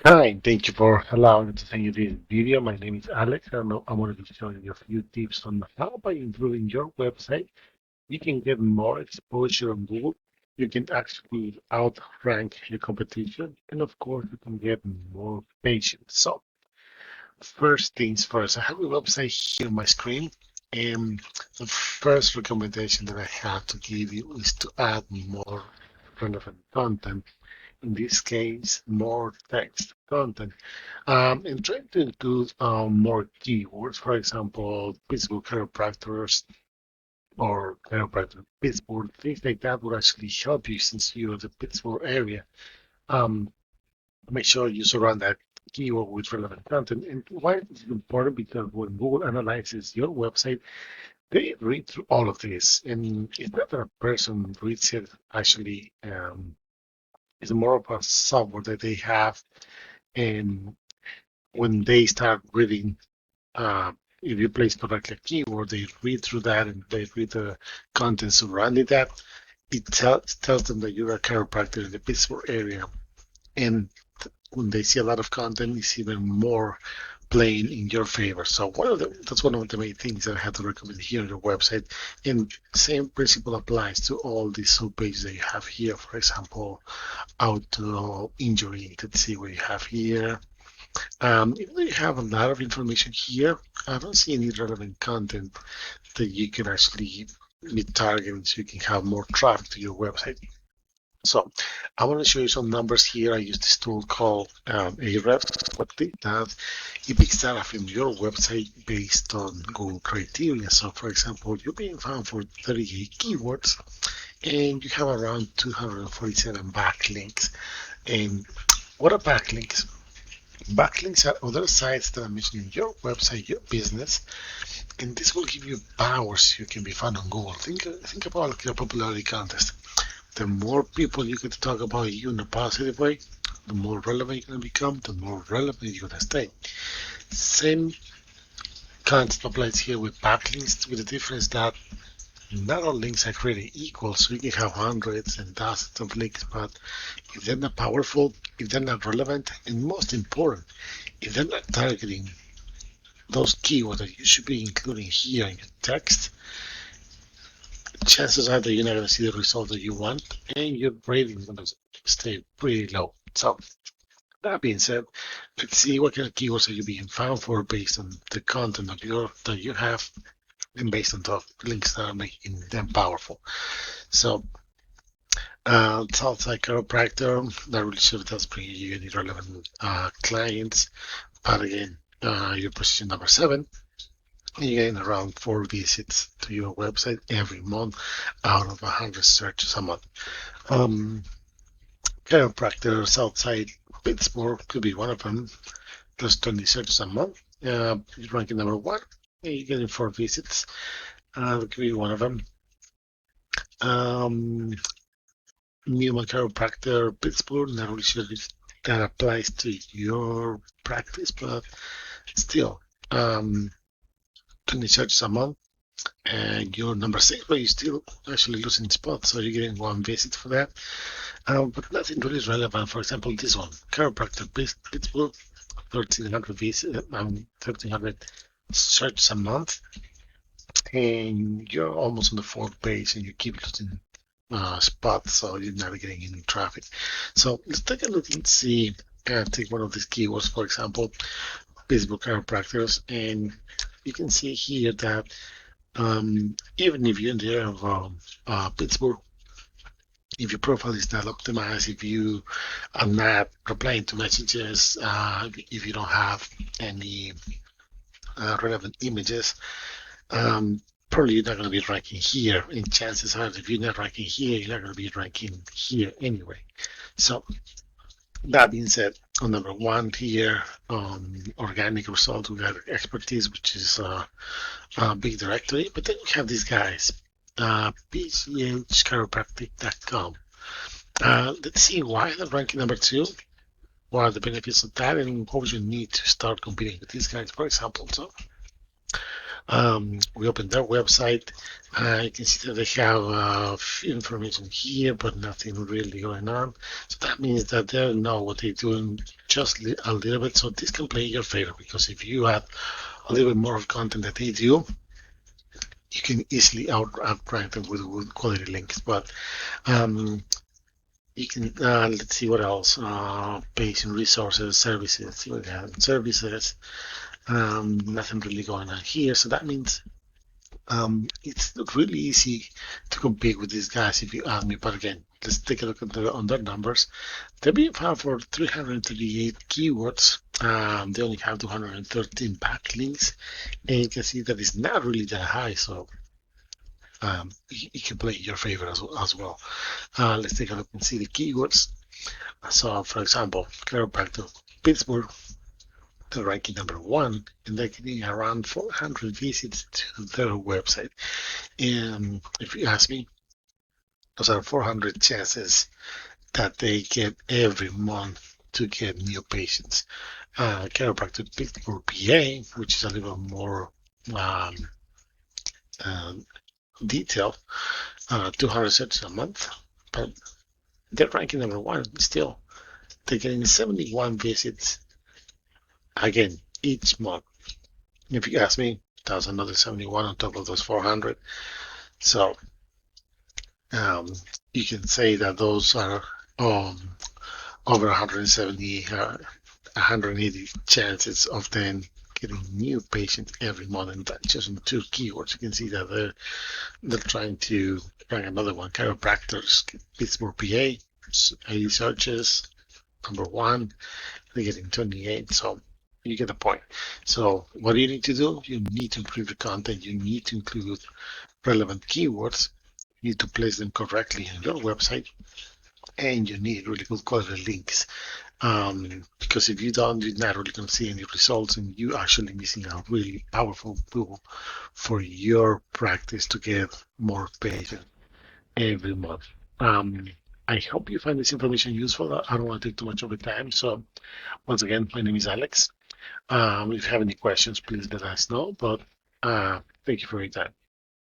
Hi, thank you for allowing me to send you this video. My name is Alex, and I'm going to be showing you a few tips on how by improving your website, you can get more exposure on Google. You can actually outrank your competition, and of course, you can get more patients. So, first things first, I have a website here on my screen, and the first recommendation that I have to give you is to add more relevant content. In this case, more text content. And trying to include more keywords, for example, Pittsburgh chiropractors or chiropractor Pittsburgh, things like that would actually help you since you're the Pittsburgh area. Um, Make sure you surround that keyword with relevant content. And why is it important? Because when Google analyzes your website, they read through all of this, and it's not that a person reads it actually. It's more of a software that they have, and when they start reading, uh, if you place correctly a keyword, they read through that and they read the content surrounding that. It tells them that you're a chiropractor in the Pittsburgh area. And when they see a lot of content, it's even more playing in your favor. So that's one of the main things that I have to recommend here on your website. And same principle applies to all these sub pages that you have here. For example, auto injury. Let's see what you have here. Even though you have a lot of information here, I don't see any relevant content that you can actually be targeting so you can have more traffic to your website. So I want to show you some numbers here. I use this tool called Ahrefs. What it does, it picks data from your website based on Google criteria. So for example, you're being found for 38 keywords and you have around 247 backlinks. And what are backlinks? Backlinks are other sites that are mentioning your website, your business, and this will give you powers so you can be found on Google. Think about like a popularity contest. The more people you get to talk about you in a positive way, the more relevant you're going to become, the more relevant you're going to stay. Same concept applies here with backlinks, with the difference that not all links are created equal, so you can have hundreds and thousands of links, but if they're not powerful, if they're not relevant, and most important, if they're not targeting those keywords that you should be including here in your text, chances are that you're not going to see the result that you want, and your rating is going to stay pretty low. So that being said, let's see what kind of keywords are you being found for based on the content that you have and based on the links that are making them powerful. So sounds like chiropractor, not really sure if that's bringing you any relevant clients, but again, your position number 7. You gain around 4 visits to your website every month out of 100 searches a month. Um, Chiropractors outside Pittsburgh could be one of them. Plus 20 searches a month. You're ranking number 1. You're getting 4 visits. That could be one of them. Newman Chiropractor Pittsburgh. Not really sure if that applies to your practice, but still, 20 searches a month. And you're number 6, but you're still actually losing spots, so you're getting 1 visit for that. But nothing really relevant. For example, this one, Chiropractor Pittsburgh, 1,300 visits, 1,300 searches a month, and you're almost on the 4th page, and you keep losing spots, so you're not getting any traffic. So let's take a look and see. Take one of these keywords, for example, Pittsburgh chiropractors, and you can see here that even if you're in the area of Pittsburgh, if your profile is not optimized, if you are not replying to messages, if you don't have any relevant images, probably you're not going to be ranking here. And chances are, if you're not ranking here, you're not going to be ranking here anyway. So that being said, on number 1 here, organic results, we got expertise, which is a big directory. But then we have these guys, pchchiropractic.com. Let's see why they're ranking number 2. What are the benefits of that, and what would you need to start competing with these guys, for example? So We open their website. You can see that they have information here, but nothing really going on. So that means that they know what they're doing just a little bit. So this can play in your favor because if you add a little bit more of content that they do, you can easily outrank them with quality links. But um, you can let's see what else. Patient resources, services. See what we have. Services. Nothing really going on here. So that means it's not really easy to compete with these guys if you ask me. But again, let's take a look at on their numbers. They're being found for 338 keywords. They only have 213 backlinks, and you can see that it's not really that high. So it can play in your favor as well. Let's take a look and see the keywords. So, for example, chiropractor Pittsburgh, they're ranking number one, and they're getting around 400 visits to their website. And if you ask me, those are 400 chances that they get every month to get new patients. Chiropractic Pittsburgh, PA, which is a little more um, um, detailed, 200 searches a month, but they're ranking number one still. They're getting 71 visits again each month. If you ask me, that's another 71 on top of those 400. So um, you can say that those are over 170, 180 chances of them getting new patients every month, and that's just in two keywords. You can see that they're trying to rank another one, chiropractors, Pittsburgh, PA, 80 searches, number one, they're getting 28. So you get the point. So what do you need to do? You need to improve your content. You need to include relevant keywords. You need to place them correctly on your website, and you need really good quality links. Because if you don't, you're not really going to see any results, and you actually missing a really powerful tool for your practice to get more patients every month. Um, I hope you find this information useful. I don't want to take too much of your time. So once again, my name is Alex. If you have any questions, please let us know. But thank you for your time.